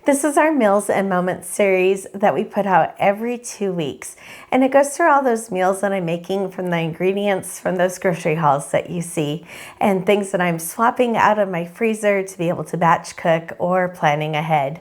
This is our Meals and Moments series that we put out every 2 weeks. And it goes through all those meals that I'm making from the ingredients from those grocery hauls that you see and things that I'm swapping out of my freezer to be able to batch cook or planning ahead.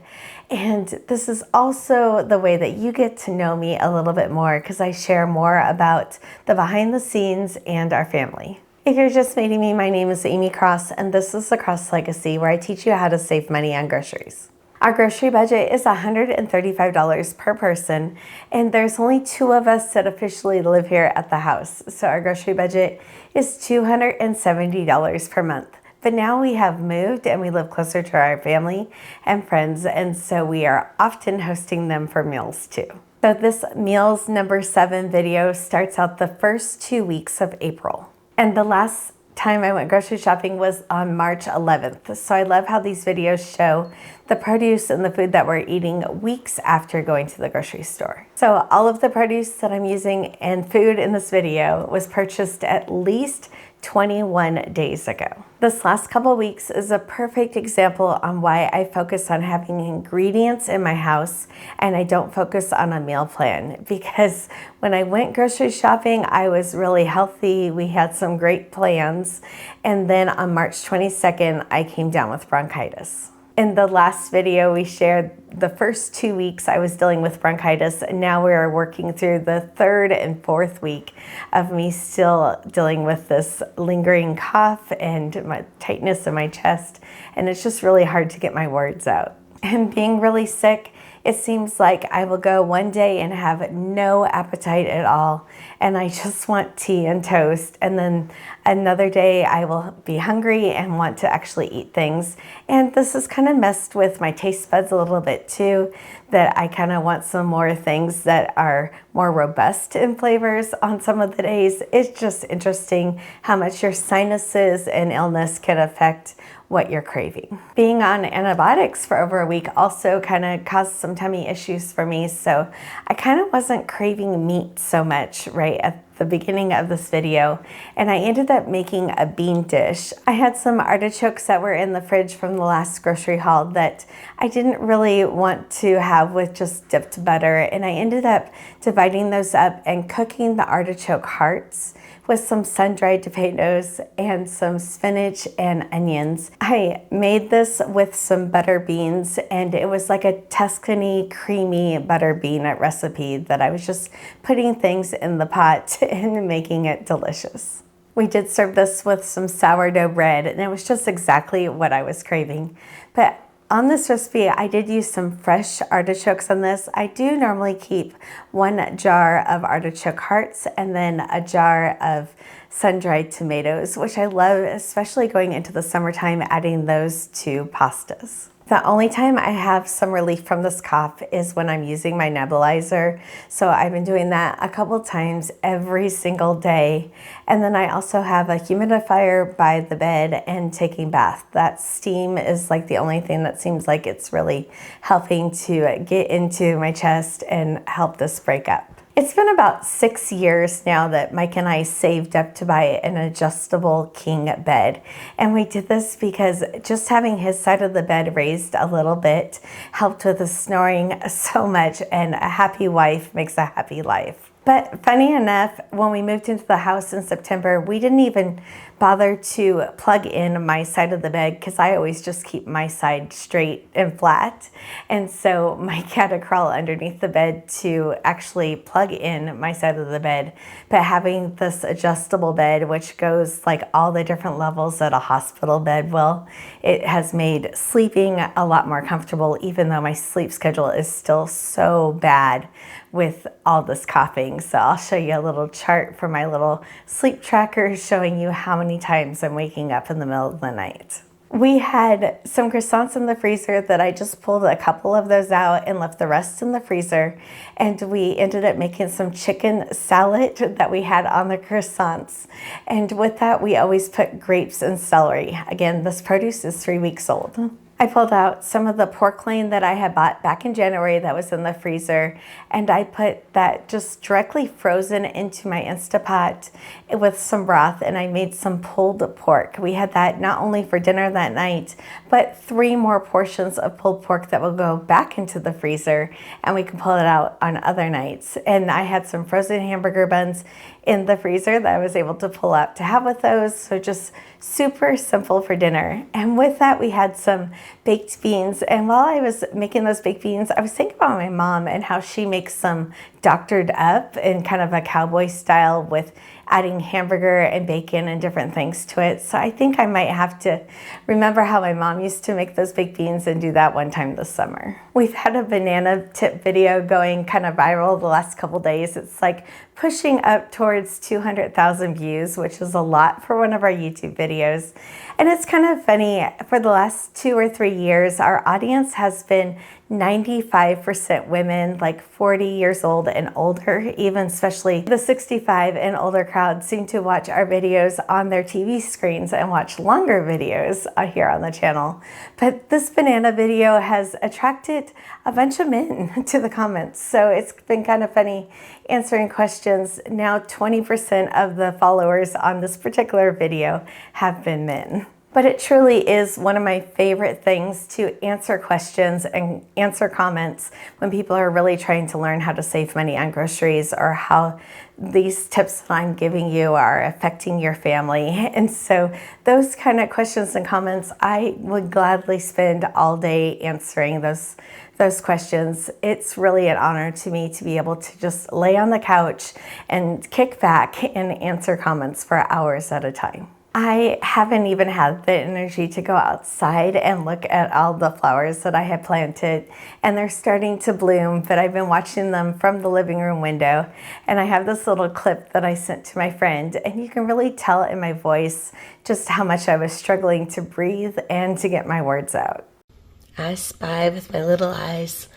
And this is also the way that you get to know me a little bit more because I share more about the behind the scenes and our family. If you're just meeting me, my name is Amy Cross and this is the Cross Legacy, where I teach you how to save money on groceries. Our grocery budget is $135 per person, and there's only 2 of us that officially live here at the house. So our grocery budget is $270 per month. But now we have moved and we live closer to our family and friends, and so we are often hosting them for meals too. So this meals number 7 video starts out the first 2 weeks of April. And the last time I went grocery shopping was on March 11th. So I love how these videos show the produce and the food that we're eating weeks after going to the grocery store. So all of the produce that I'm using and food in this video was purchased at least 21 days ago. This last couple of weeks is a perfect example on why I focus on having ingredients in my house and I don't focus on a meal plan, because when I went grocery shopping, I was really healthy. We had some great plans. And then on March 22nd, I came down with bronchitis. In the last video, we shared the first 2 weeks I was dealing with bronchitis, and now we are working through the 3rd and 4th week of me still dealing with this lingering cough and my tightness in my chest, and it's just really hard to get my words out. And being really sick, it seems like I will go one day and have no appetite at all, and I just want tea and toast. And then another day I will be hungry and want to actually eat things. And this has kind of messed with my taste buds a little bit too, that I kind of want some more things that are more robust in flavors on some of the days. It's just interesting how much your sinuses and illness can affect what you're craving. Being on antibiotics for over a week also kind of caused some tummy issues for me, so I kind of wasn't craving meat so much right at the beginning of this video, and I ended up making a bean dish. I had some artichokes that were in the fridge from the last grocery haul that I didn't really want to have with just dipped butter, and I ended up dividing those up and cooking the artichoke hearts with some sun-dried potatoes and some spinach and onions. I made this with some butter beans, and it was like a Tuscany creamy butter bean recipe that I was just putting things in the pot and making it delicious. We did serve this with some sourdough bread, and it was just exactly what I was craving. But on this recipe, I did use some fresh artichokes on this. I do normally keep 1 jar of artichoke hearts and then a jar of sun-dried tomatoes, which I love, especially going into the summertime, adding those to pastas. The only time I have some relief from this cough is when I'm using my nebulizer. So I've been doing that a couple times every single day. And then I also have a humidifier by the bed and taking bath. That steam is like the only thing that seems like it's really helping to get into my chest and help this break up. It's been about 6 years now that Mike and I saved up to buy an adjustable king bed. And we did this because just having his side of the bed raised a little bit helped with the snoring so much, and a happy wife makes a happy life. But funny enough, when we moved into the house in September, we didn't even bother to plug in my side of the bed because I always just keep my side straight and flat. And so Mike had to crawl underneath the bed to actually plug in my side of the bed. But having this adjustable bed, which goes like all the different levels that a hospital bed will, it has made sleeping a lot more comfortable, even though my sleep schedule is still so bad with all this coughing. So I'll show you a little chart for my little sleep tracker showing you how many times I'm waking up in the middle of the night. We had some croissants in the freezer that I just pulled a couple of those out and left the rest in the freezer. And we ended up making some chicken salad that we had on the croissants. And with that, we always put grapes and celery. Again, this produce is 3 weeks old. I pulled out some of the pork loin that I had bought back in January that was in the freezer, and I put that just directly frozen into my Instapot with some broth, and I made some pulled pork. We had that not only for dinner that night, but 3 more portions of pulled pork that will go back into the freezer, and we can pull it out on other nights. And I had some frozen hamburger buns in the freezer that I was able to pull out to have with those. So just super simple for dinner. And with that, we had some baked beans. And while I was making those baked beans, I was thinking about my mom and how she makes them doctored up in kind of a cowboy style with adding hamburger and bacon and different things to it. So I think I might have to remember how my mom used to make those baked beans and do that one time this summer. We've had a banana tip video going kind of viral the last couple days. It's like pushing up towards 200,000 views, which is a lot for one of our YouTube videos. And it's kind of funny, for the last 2 or 3 years, our audience has been 95% women, like 40 years old and older, even especially the 65 and older crowd seem to watch our videos on their TV screens and watch longer videos here on the channel. But this banana video has attracted a bunch of men to the comments. So it's been kind of funny answering questions. Now 20% of the followers on this particular video have been men. But it truly is one of my favorite things to answer questions and answer comments when people are really trying to learn how to save money on groceries or how these tips that I'm giving you are affecting your family. And so those kind of questions and comments, I would gladly spend all day answering those questions. It's really an honor to me to be able to just lay on the couch and kick back and answer comments for hours at a time. I haven't even had the energy to go outside and look at all the flowers that I had planted, and they're starting to bloom, but I've been watching them from the living room window. And I have this little clip that I sent to my friend, and you can really tell in my voice just how much I was struggling to breathe and to get my words out. I spy with my little eyes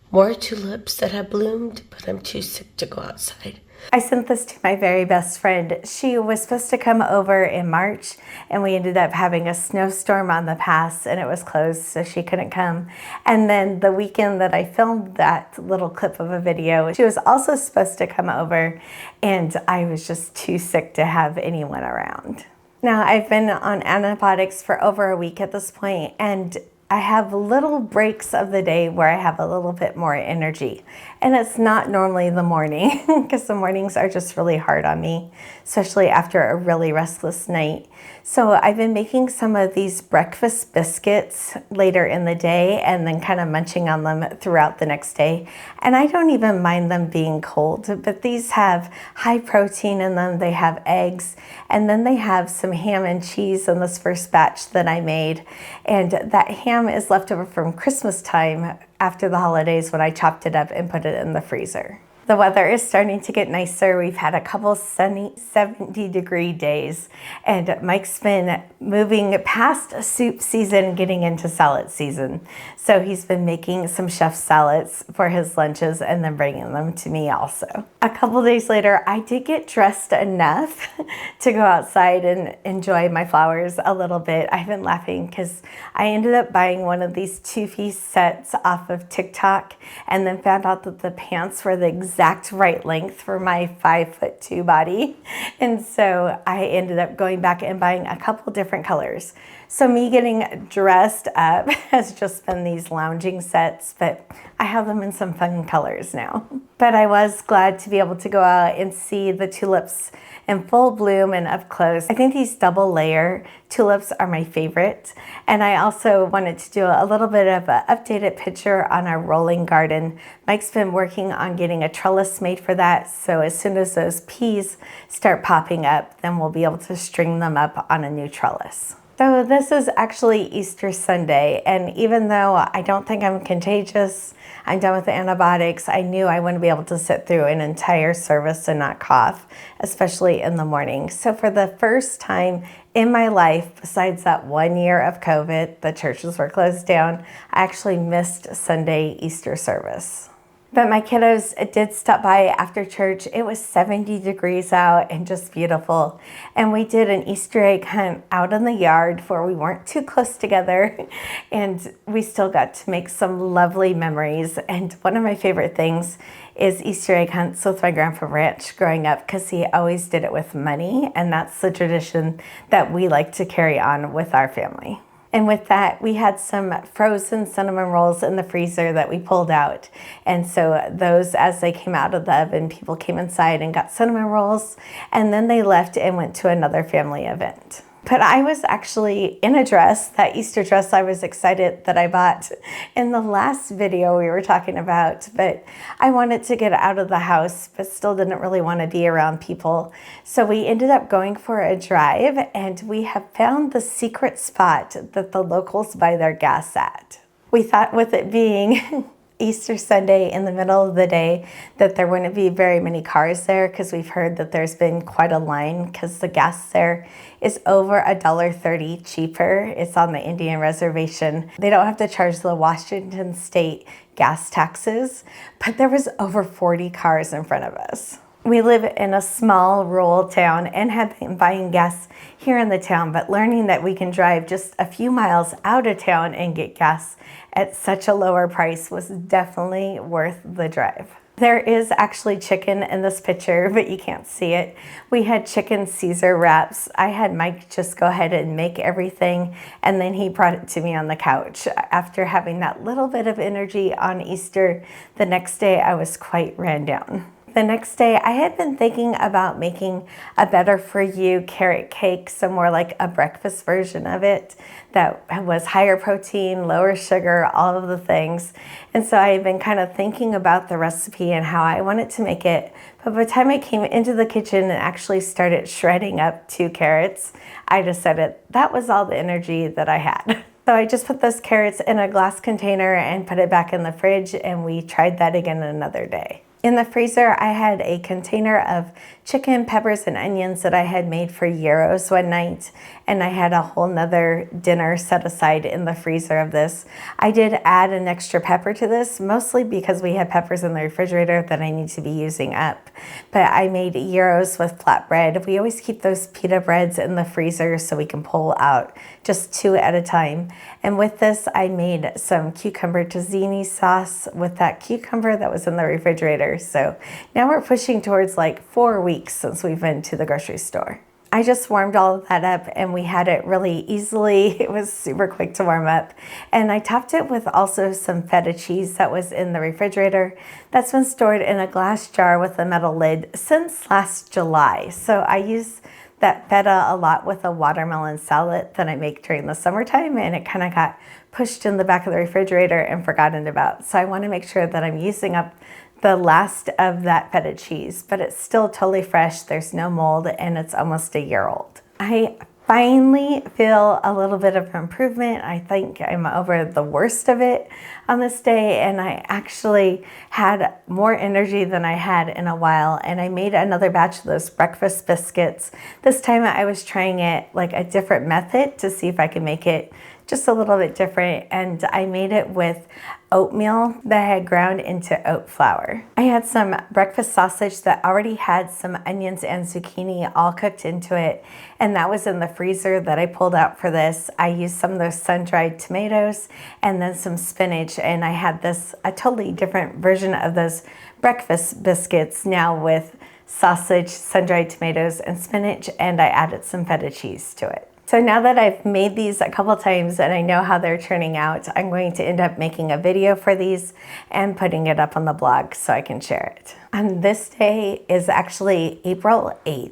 more tulips that have bloomed, but I'm too sick to go outside. I sent this to my very best friend. She was supposed to come over in March, and we ended up having a snowstorm on the pass, and it was closed, so she couldn't come. And then the weekend that I filmed that little clip of a video, she was also supposed to come over, and I was just too sick to have anyone around. Now, I've been on antibiotics for over a week at this point, and I have little breaks of the day where I have a little bit more energy. And it's not normally the morning because the mornings are just really hard on me, especially after a really restless night. So I've been making some of these breakfast biscuits later in the day and then kind of munching on them throughout the next day. And I don't even mind them being cold, but these have high protein in them. They have eggs, and then they have some ham and cheese in this first batch that I made. And that ham is left over from Christmas time after the holidays when I chopped it up and put it in the freezer. The weather is starting to get nicer. We've had a couple sunny 70-degree days, and Mike's been moving past soup season, getting into salad season. So he's been making some chef salads for his lunches and then bringing them to me also. A couple days later, I did get dressed enough to go outside and enjoy my flowers a little bit. I've been laughing because I ended up buying one of these 2-piece sets off of TikTok and then found out that the pants were the exact right length for my 5'2" body. And so I ended up going back and buying a couple different colors. So me getting dressed up has just been these lounging sets, but I have them in some fun colors now. But I was glad to be able to go out and see the tulips in full bloom and up close. I think these double layer tulips are my favorite. And I also wanted to do a little bit of an updated picture on our rolling garden. Mike's been working on getting a trellis made for that. So as soon as those peas start popping up, then we'll be able to string them up on a new trellis. So this is actually Easter Sunday, and even though I don't think I'm contagious, I'm done with the antibiotics, I knew I wouldn't be able to sit through an entire service and not cough, especially in the morning. So for the first time in my life, besides that 1 year of COVID, the churches were closed down, I actually missed Sunday Easter service. But my kiddos did stop by after church. It was 70 degrees out and just beautiful. And we did an Easter egg hunt out in the yard where we weren't too close together. And we still got to make some lovely memories. And one of my favorite things is Easter egg hunts with my grandpa Ranch growing up, because he always did it with money. And that's the tradition that we like to carry on with our family. And with that, we had some frozen cinnamon rolls in the freezer that we pulled out. And so those, as they came out of the oven, people came inside and got cinnamon rolls, and then they left and went to another family event. But I was actually in a dress, that Easter dress I was excited that I bought in the last video we were talking about, but I wanted to get out of the house, but still didn't really want to be around people. So we ended up going for a drive, and we have found the secret spot that the locals buy their gas at. We thought, with it being Easter Sunday in the middle of the day, that there wouldn't be very many cars there, because we've heard that there's been quite a line, because the gas there is over $1.30 cheaper. It's on the Indian reservation. They don't have to charge the Washington state gas taxes, but there was over 40 cars in front of us. We live in a small rural town and have been buying gas here in the town, but learning that we can drive just a few miles out of town and get gas at such a lower price was definitely worth the drive. There is actually chicken in this picture, but you can't see it. We had chicken Caesar wraps. I had Mike just go ahead and make everything, and then he brought it to me on the couch. After having that little bit of energy on Easter, the next day I was quite ran down. The next day, I had been thinking about making a better for you carrot cake, so more like a breakfast version of it that was higher protein, lower sugar, all of the things. And so I had been kind of thinking about the recipe and how I wanted to make it. But by the time I came into the kitchen and actually started shredding up 2 carrots, I decided that was all the energy that I had. So I just put those carrots in a glass container and put it back in the fridge, and we tried that again another day. In the freezer, I had a container of chicken, peppers, and onions that I had made for gyros one night, and I had a whole nother dinner set aside in the freezer of this. I did add an extra pepper to this, mostly because we had peppers in the refrigerator that I need to be using up. But I made gyros with flatbread. We always keep those pita breads in the freezer so we can pull out just 2 at a time. And with this, I made some cucumber tahini sauce with that cucumber that was in the refrigerator. So now we're pushing towards like 4 weeks since we've been to the grocery store. I just warmed all of that up, and we had it really easily. It was super quick to warm up. And I topped it with also some feta cheese that was in the refrigerator. That's been stored in a glass jar with a metal lid since last July. So I use that feta a lot with a watermelon salad that I make during the summertime, and it kind of got pushed in the back of the refrigerator and forgotten about. So I want to make sure that I'm using up the last of that feta cheese, but it's still totally fresh. There's no mold, and it's almost a year old. I finally feel a little bit of improvement. I think I'm over the worst of it on this day, and I actually had more energy than I had in a while, and I made another batch of those breakfast biscuits. This time I was trying it like a different method to see if I could make it just a little bit different, and I made it with oatmeal that I had ground into oat flour. I had some breakfast sausage that already had some onions and zucchini all cooked into it, and that was in the freezer that I pulled out for this. I used some of those sun-dried tomatoes and then some spinach, and I had this a totally different version of those breakfast biscuits now with sausage, sun-dried tomatoes, and spinach, and I added some feta cheese to it. So now that I've made these a couple times and I know how they're turning out, I'm going to end up making a video for these and putting it up on the blog so I can share it. And this day is actually April 8th,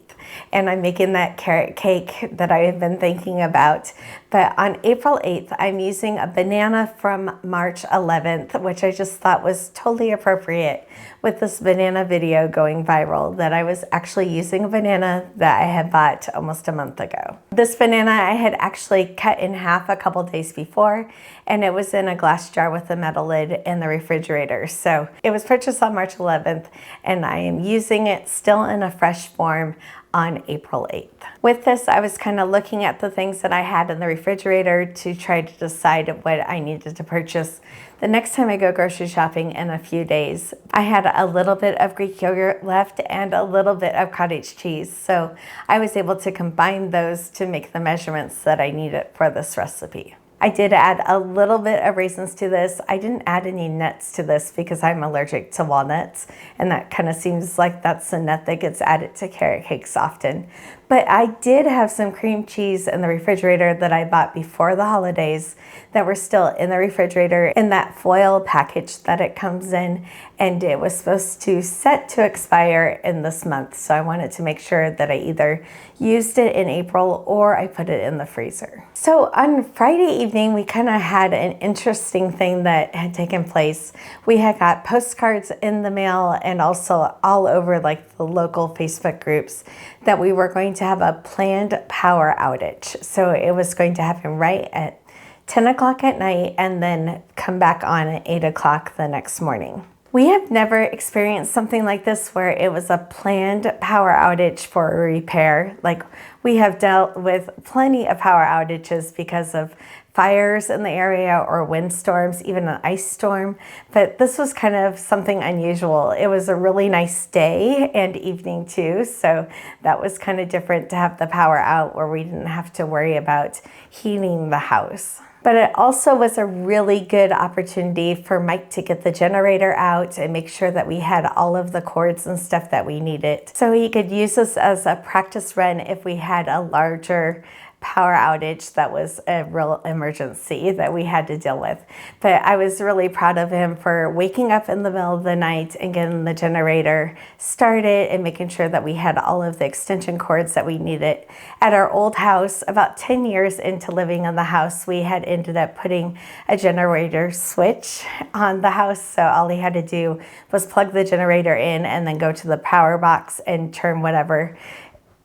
and I'm making that carrot cake that I have been thinking about. But on April 8th, I'm using a banana from March 11th, which I just thought was totally appropriate with this banana video going viral, that I was actually using a banana that I had bought almost a month ago. This banana I had actually cut in half a couple days before, and it was in a glass jar with a metal lid in the refrigerator. So it was purchased on March 11th, and I am using it still in a fresh form on April 8th. With this, I was kind of looking at the things that I had in the refrigerator to try to decide what I needed to purchase the next time I go grocery shopping in a few days. I had a little bit of Greek yogurt left and a little bit of cottage cheese, so I was able to combine those to make the measurements that I needed for this recipe. I did add a little bit of raisins to this. I didn't add any nuts to this because I'm allergic to walnuts, and that kind of seems like that's the nut that gets added to carrot cakes often. But I did have some cream cheese in the refrigerator that I bought before the holidays that were still in the refrigerator in that foil package that it comes in, and it was supposed to set to expire in this month. So I wanted to make sure that I either used it in April or I put it in the freezer. So on Friday evening, we kind of had an interesting thing that had taken place. We had got postcards in the mail and also all over like the local Facebook groups that we were going to have a planned power outage. So it was going to happen right at 10 o'clock at night and then come back on at 8 o'clock the next morning. We have never experienced something like this where it was a planned power outage for a repair. Like, we have dealt with plenty of power outages because of fires in the area or windstorms, even an ice storm. But this was kind of something unusual. It was a really nice day and evening too. So that was kind of different to have the power out where we didn't have to worry about heating the house. But it also was a really good opportunity for Mike to get the generator out and make sure that we had all of the cords and stuff that we needed. So he could use this as a practice run if we had a larger power outage that was a real emergency that we had to deal with. But I was really proud of him for waking up in the middle of the night and getting the generator started and making sure that we had all of the extension cords that we needed. At our old house, about 10 years into living in the house, we had ended up putting a generator switch on the house. So all he had to do was plug the generator in and then go to the power box and turn whatever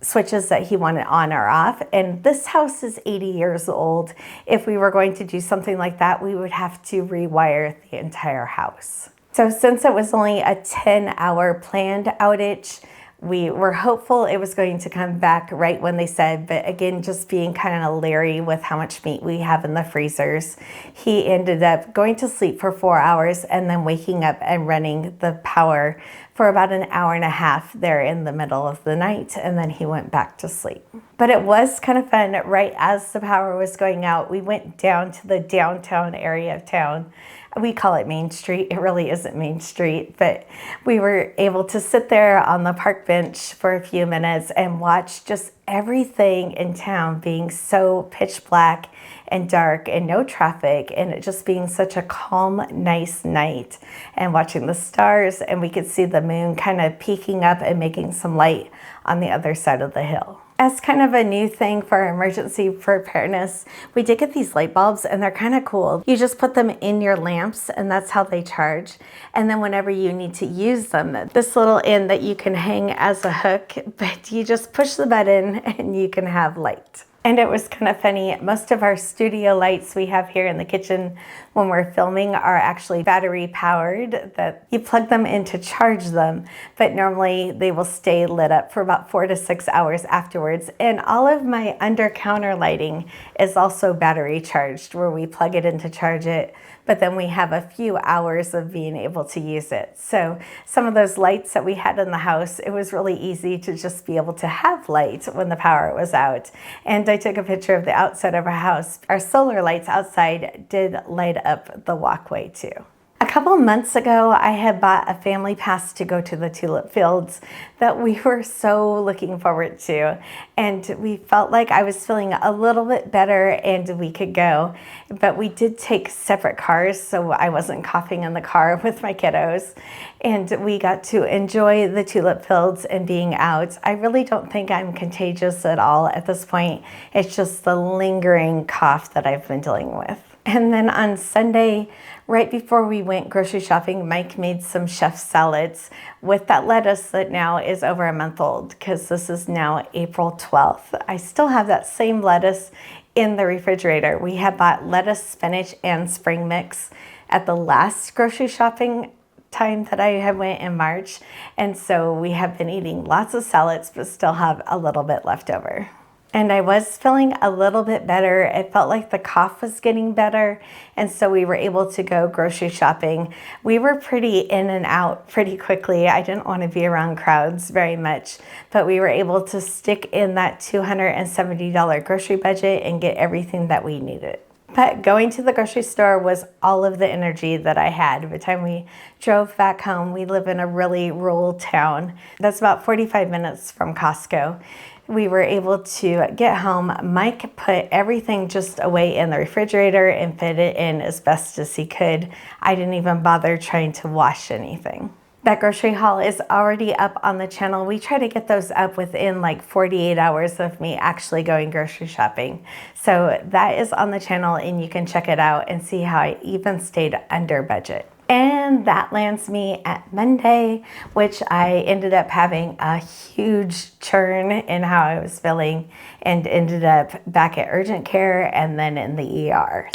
switches that he wanted on or off. And this house is 80 years old. If we were going to do something like that, we would have to rewire the entire house. So since it was only a 10-hour planned outage, we were hopeful it was going to come back right when they said, but again, just being kind of leery with how much meat we have in the freezers, he ended up going to sleep for 4 hours and then waking up and running the power for about an hour and a half there in the middle of the night, and then he went back to sleep. But it was kind of fun. Right as the power was going out, we went down to the downtown area of town. We call it Main Street. It really isn't Main Street, but we were able to sit there on the park bench for a few minutes and watch just everything in town being so pitch black and dark and no traffic, and it just being such a calm, nice night, and watching the stars, and we could see the moon kind of peeking up and making some light on the other side of the hill. As kind of a new thing for emergency preparedness, we did get these light bulbs, and they're kind of cool. You just put them in your lamps, and that's how they charge. And then whenever you need to use them, this little end that you can hang as a hook, but you just push the button and you can have light. And it was kind of funny. Most of our studio lights we have here in the kitchen when we're filming are actually battery powered, that you plug them in to charge them, but normally they will stay lit up for about 4 to 6 hours afterwards. And all of my under counter lighting is also battery charged, where we plug it in to charge it, but then we have a few hours of being able to use it. So some of those lights that we had in the house, it was really easy to just be able to have light when the power was out. And I took a picture of the outside of our house. Our solar lights outside did light up the walkway too. A couple months ago, I had bought a family pass to go to the Tulip Fields that we were so looking forward to. And we felt like I was feeling a little bit better and we could go. But we did take separate cars, so I wasn't coughing in the car with my kiddos. And we got to enjoy the Tulip Fields and being out. I really don't think I'm contagious at all at this point. It's just the lingering cough that I've been dealing with. And then on Sunday, right before we went grocery shopping, Mike made some chef salads with that lettuce that now is over a month old, because this is now April 12th. I still have that same lettuce in the refrigerator. We had bought lettuce, spinach, and spring mix at the last grocery shopping time that I had went in March. And so we have been eating lots of salads, but still have a little bit left over. And I was feeling a little bit better. It felt like the cough was getting better. And so we were able to go grocery shopping. We were pretty in and out pretty quickly. I didn't want to be around crowds very much, but we were able to stick in that $270 grocery budget and get everything that we needed. But going to the grocery store was all of the energy that I had. By the time we drove back home, we live in a really rural town that's about 45 minutes from Costco. We were able to get home. Mike put everything just away in the refrigerator and fit it in as best as he could. I didn't even bother trying to wash anything. That grocery haul is already up on the channel. We try to get those up within like 48 hours of me actually going grocery shopping. So that is on the channel and you can check it out and see how I even stayed under budget. And that lands me at Monday, which I ended up having a huge churn in how I was feeling and ended up back at urgent care and then in the ER.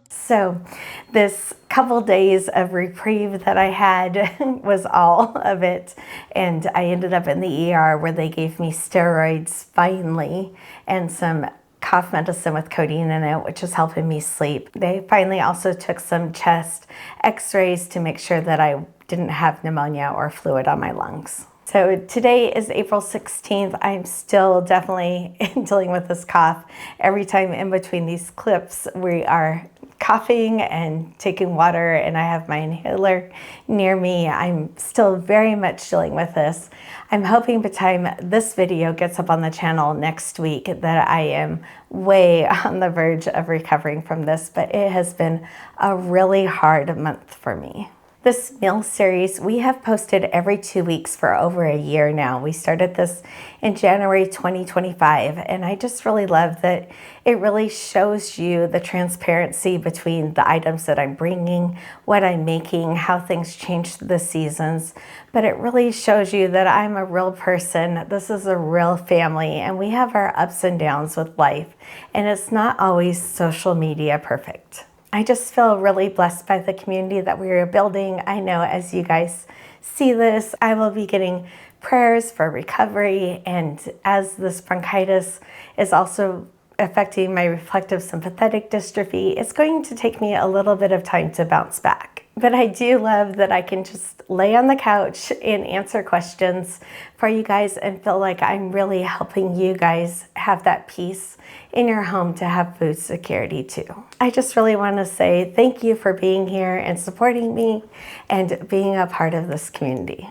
So this couple days of reprieve that I had was all of it. And I ended up in the ER where they gave me steroids finally and some cough medicine with codeine in it, which is helping me sleep. They finally also took some chest x-rays to make sure that I didn't have pneumonia or fluid on my lungs. So today is April 16th. I'm still definitely dealing with this cough. Every time in between these clips, we are coughing and taking water, and I have my inhaler near me. I'm still very much dealing with this. I'm hoping by the time this video gets up on the channel next week that I am way on the verge of recovering from this, but it has been a really hard month for me. This meal series we have posted every 2 weeks for over a year now. We started this in January 2025, and I just really love that it really shows you the transparency between the items that I'm bringing, what I'm making, how things change the seasons, but it really shows you that I'm a real person. This is a real family, and we have our ups and downs with life, and it's not always social media perfect. I just feel really blessed by the community that we are building. I know as you guys see this, I will be getting prayers for recovery, and as this bronchitis is also affecting my reflective sympathetic dystrophy, it's going to take me a little bit of time to bounce back. But I do love that I can just lay on the couch and answer questions for you guys and feel like I'm really helping you guys have that peace in your home to have food security too. I just really want to say thank you for being here and supporting me and being a part of this community.